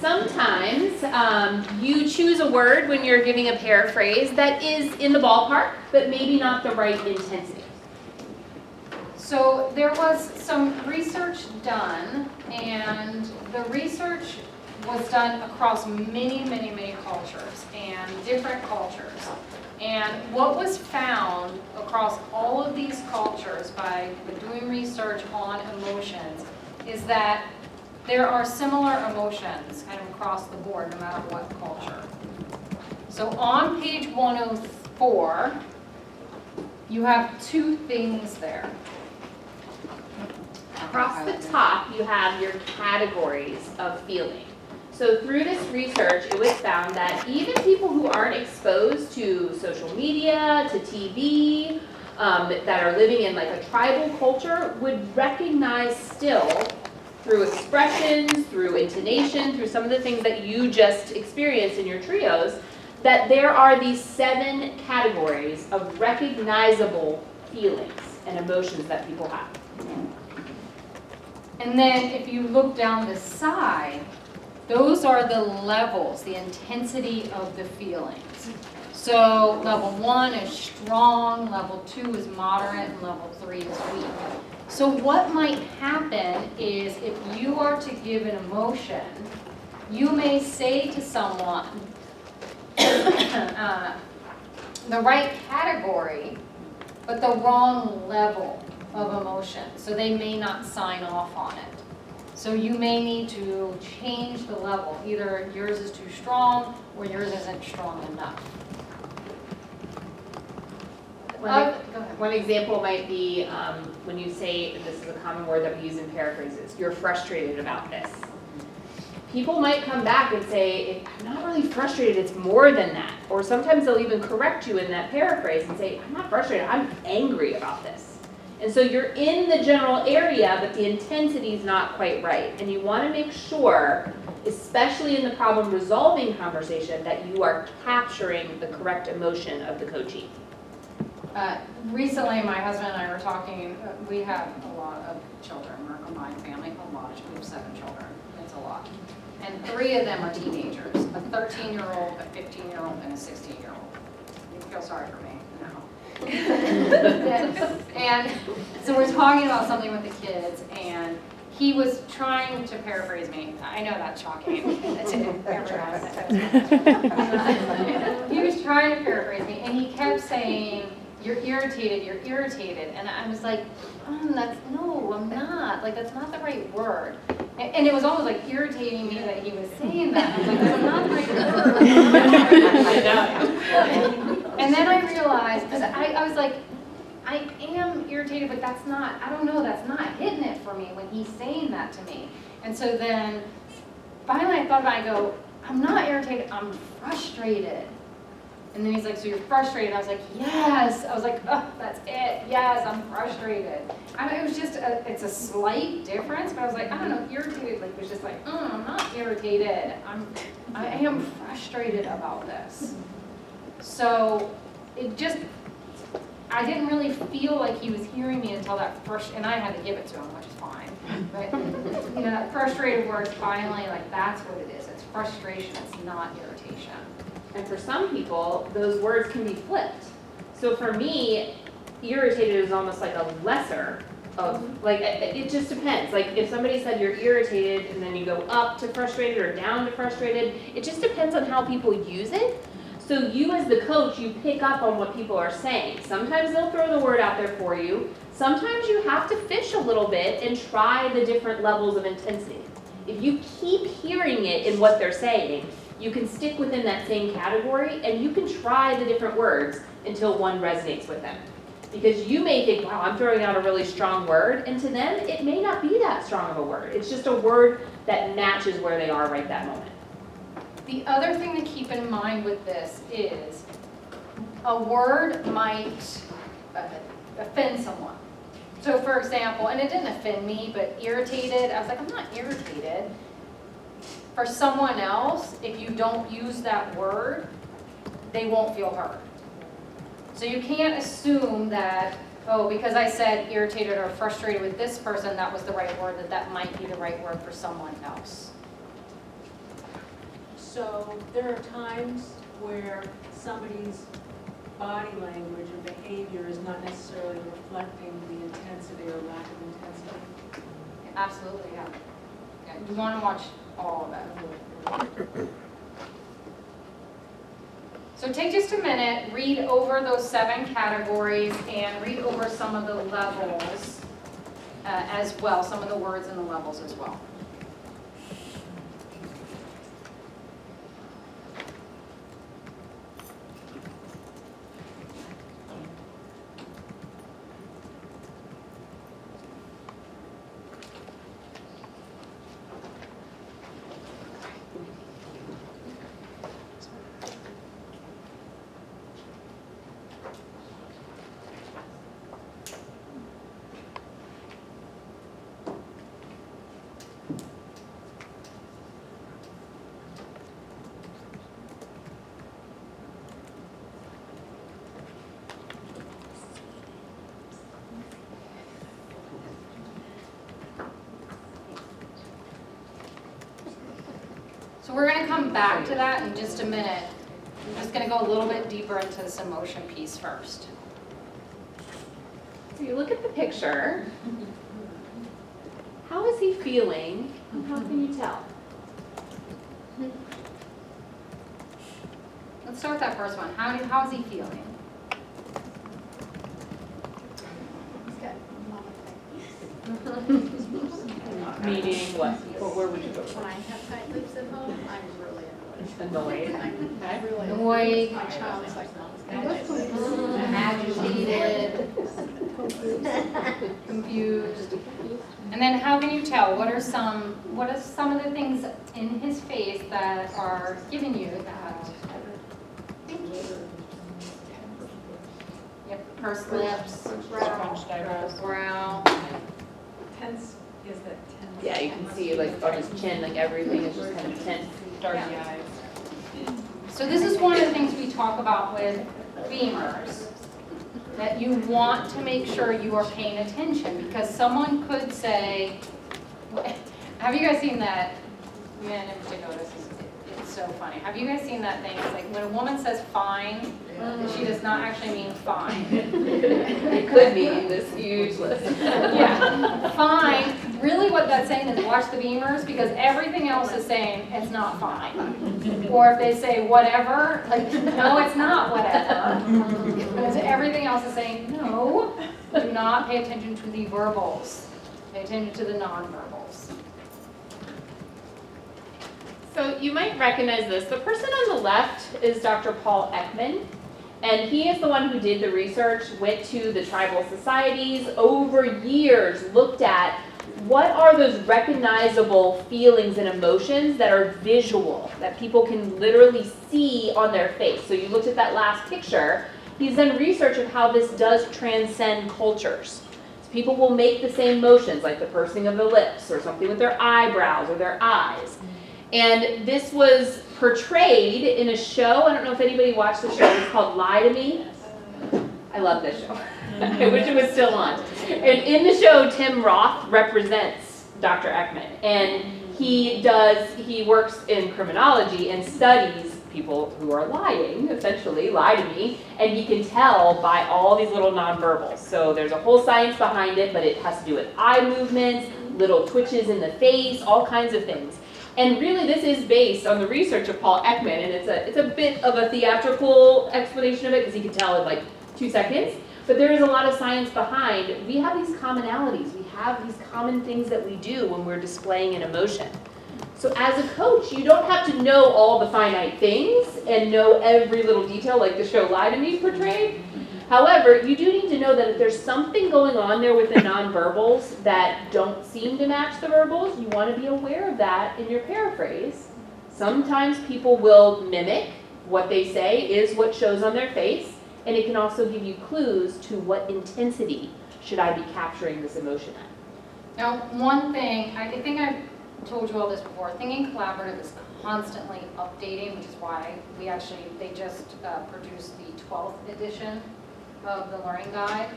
sometimes you choose a word when you're giving a paraphrase that is in the ballpark, but maybe not the right intensity. So there was some research done, and the research was done across many cultures and different cultures. And what was found across all of these cultures by doing research on emotions is that there are similar emotions kind of across the board, no matter what culture. So on page 104, you have two things there. Across the top, you have your categories of feeling. So through this research, it was found that even people who aren't exposed to social media, to TV, that are living in like a tribal culture would recognize still through expressions, through intonation, through some of the things that you just experienced in your trios, that there are these 7 categories of recognizable feelings and emotions that people have. And then if you look down the side, those are the levels, the intensity of the feelings. So level 1 is strong, level 2 is moderate, and level 3 is weak. So what might happen is if you are to give an emotion, you may say to someone the right category, but the wrong level of emotion. So they may not sign off on it. So you may need to change the level. Either yours is too strong or yours isn't strong enough. Go ahead. One example might be when you say, this is a common word that we use in paraphrases, you're frustrated about this. People might come back and say, I'm not really frustrated, it's more than that. Or sometimes they'll even correct you in that paraphrase and say, I'm not frustrated, I'm angry about this. And so you're in the general area, but the intensity is not quite right. And you want to make sure, especially in the problem resolving conversation, that you are capturing the correct emotion of the coachee. Recently, my husband and I were talking, we have a lot of children, we're a combined family, we have 7 children, it's a lot. And 3 of them are teenagers, a 13-year-old, a 15-year-old, and a 16-year-old. You feel sorry for me? No. And so we're talking about something with the kids, and he was trying to paraphrase me. I know that's shocking. That's he was trying to paraphrase me, and he kept saying, you're irritated. And I was like, no, I'm not. Like, that's not the right word. And it was almost like irritating me that he was saying that. I was like, that's not the right word. And then I realized, because I was like, I am irritated, but that's not, I don't know, that's not hitting it for me when he's saying that to me. And so then, finally I thought about it, I go, I'm not irritated, I'm frustrated. And then he's like, so you're frustrated? I was like, yes. I was like, oh, that's it. Yes, I'm frustrated. I mean, it was just, it's a slight difference, but I was like, I don't know, irritated, like, was just like, I'm not irritated. I am frustrated about this. So it just, I didn't really feel like he was hearing me until that first, and I had to give it to him, which is fine. But, that frustrated word, finally, like, that's what it is. It's frustration, it's not irritation. And for some people, those words can be flipped. So for me, irritated is almost like a lesser of, like, it just depends. Like, if somebody said you're irritated and then you go up to frustrated or down to frustrated, it just depends on how people use it. So you as the coach, you pick up on what people are saying. Sometimes they'll throw the word out there for you. Sometimes you have to fish a little bit and try the different levels of intensity. If you keep hearing it in what they're saying, you can stick within that same category and you can try the different words until one resonates with them. Because you may think, wow, I'm throwing out a really strong word, and to them, it may not be that strong of a word. It's just a word that matches where they are right that moment. The other thing to keep in mind with this is a word might offend someone. So for example, and it didn't offend me, but irritated, I was like, I'm not irritated. For someone else, if you don't use that word, they won't feel hurt. So you can't assume that, oh, because I said irritated or frustrated with this person, that was the right word, that might be the right word for someone else. So there are times where somebody's body language or behavior is not necessarily reflecting the intensity or lack of intensity. Absolutely, yeah. Yeah, you want to watch all of it. So take just a minute, read over those 7 categories and read over some of the levels as well, some of the words in the levels as well. So we're going to come back to that in just a minute. I'm just going to go a little bit deeper into this emotion piece first. So you look at the picture. How is he feeling? And how can you tell? Let's start with that first one. How is he feeling? Meaning what? Or where would you go? When I have tight lips at home, I'm really Annoyed. I'm really Annoyed. My child's like, Agitated, confused. And then how can you tell? What are some of the things in his face that are giving you that? Yep, pursed lips, scrunched eyebrows, brow. Tense, is that tense? Yeah, you can see like on his chin, like everything is just kind of tense, darky eyes. So this is one of the things we talk about with Beamers, that you want to make sure you are paying attention, because someone could say, have you guys seen that, men in particular, it's so funny. Have you guys seen that thing? It's like when a woman says fine, she does not actually mean fine. It could mean this huge list. Yeah, fine. Really what that's saying is watch the Beamers, because everything else is saying it's not fine. Or if they say whatever, like, no, it's not whatever. Because everything else is saying, no, do not pay attention to the verbals. Pay attention to the nonverbals. So you might recognize this. The person on the left is Dr. Paul Ekman, and he is the one who did the research, went to the tribal societies, over years looked at what are those recognizable feelings and emotions that are visual, that people can literally see on their face. So you looked at that last picture. He's done research of how this does transcend cultures. So people will make the same motions, like the pursing of the lips, or something with their eyebrows or their eyes. And this was portrayed in a show. I don't know if anybody watched the show. It's called Lie to Me. I love this show. I wish it was still on. And in the show, Tim Roth represents Dr. Ekman. And he works in criminology and studies people who are lying, essentially, lie to me. And he can tell by all these little nonverbals. So there's a whole science behind it, but it has to do with eye movements, little twitches in the face, all kinds of things. And really this is based on the research of Paul Ekman, and it's a bit of a theatrical explanation of it, because he can tell in like 2 seconds. But there is a lot of science behind. We have these commonalities. We have these common things that we do when we're displaying an emotion. So as a coach, you don't have to know all the finite things and know every little detail like the show Lie to Me portrayed. However, you do need to know that if there's something going on there with the nonverbals that don't seem to match the verbals, you want to be aware of that in your paraphrase. Sometimes people will mimic what they say is what shows on their face, and it can also give you clues to what intensity should I be capturing this emotion at. Now, one thing, I think I've told you all this before, Thinking Collaborative is constantly updating, which is why they just produced the 12th edition of the Learning Guide.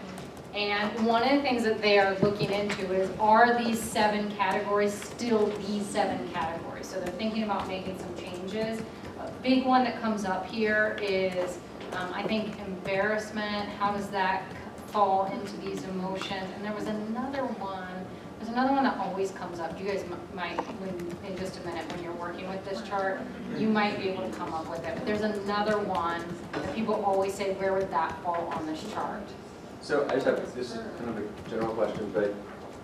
And one of the things that they are looking into is, are these 7 categories still these 7 categories? So they're thinking about making some changes. A big one that comes up here is, I think, embarrassment. How does that fall into these emotions? And there was another one. There's another one that always comes up. You guys might, in just a minute, when you're working with this chart, you might be able to come up with it. But there's another one that people always say, where would that fall on this chart? So I just have, this is kind of a general question, but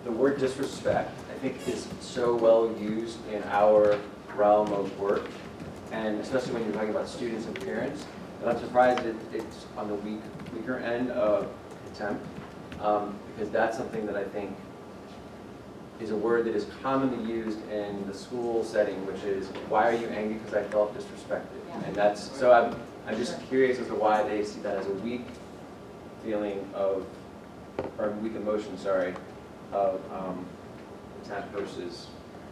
the word disrespect, I think, is so well used in our realm of work, and especially when you're talking about students and parents, and I'm surprised it's on the weaker end of contempt, because that's something that I think is a word that is commonly used in the school setting, which is, why are you angry because I felt disrespected? Yeah. And that's, so I'm just curious as to why they see that as a weak feeling of, or weak emotion, sorry, of contempt versus,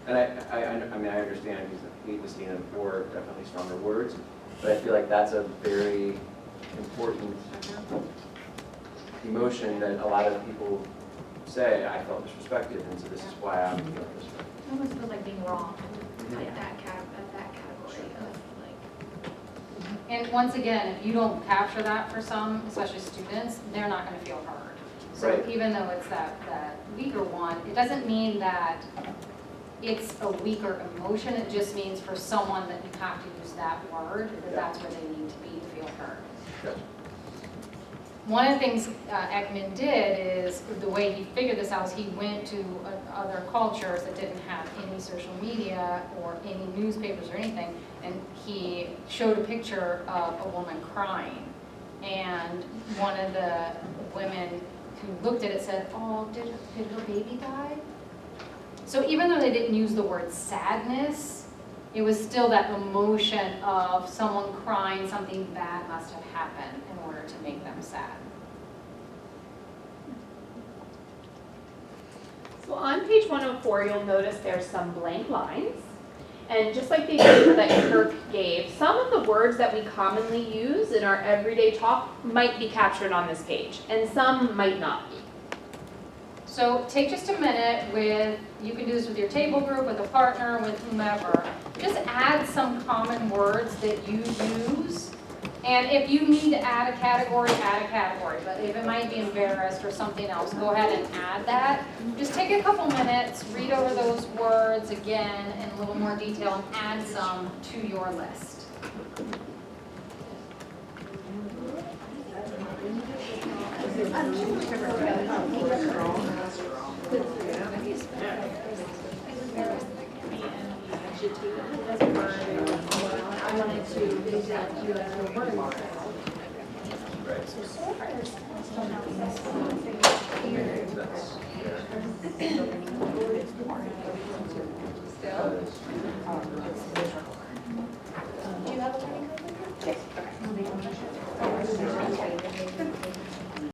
and I mean, I understand because I hate the scene of war, definitely stronger words, but I feel like that's a very important emotion that a lot of people say, I felt disrespected, and so this is why I'm feeling disrespected. It almost feels like being wrong at that category of like. And once again, if you don't capture that for some, especially students, they're not going to feel heard. So Right. even though it's that weaker one, it doesn't mean that it's a weaker emotion. It just means for someone that you have to use that word, that Yeah. that's where they need to be to feel heard. Gotcha. One of the things Ekman did is, the way he figured this out, is he went to other cultures that didn't have any social media or any newspapers or anything, and he showed a picture of a woman crying. And one of the women who looked at it said, oh, did her baby die? So even though they didn't use the word sadness, it was still that emotion of someone crying, something bad must have happened in order to make them sad. So on page 104, you'll notice there's some blank lines. And just like the example that Kirk gave, some of the words that we commonly use in our everyday talk might be captured on this page, and some might not be. So take just a minute with, you can do this with your table group, with a partner, with whomever. Just add some common words that you use. And if you need to add a category, add a category. But if it might be embarrassed or something else, go ahead and add that. Just take a couple minutes, read over those words again in a little more detail, and add some to your list. I wanted to use that to as a word. Right. That's, yeah.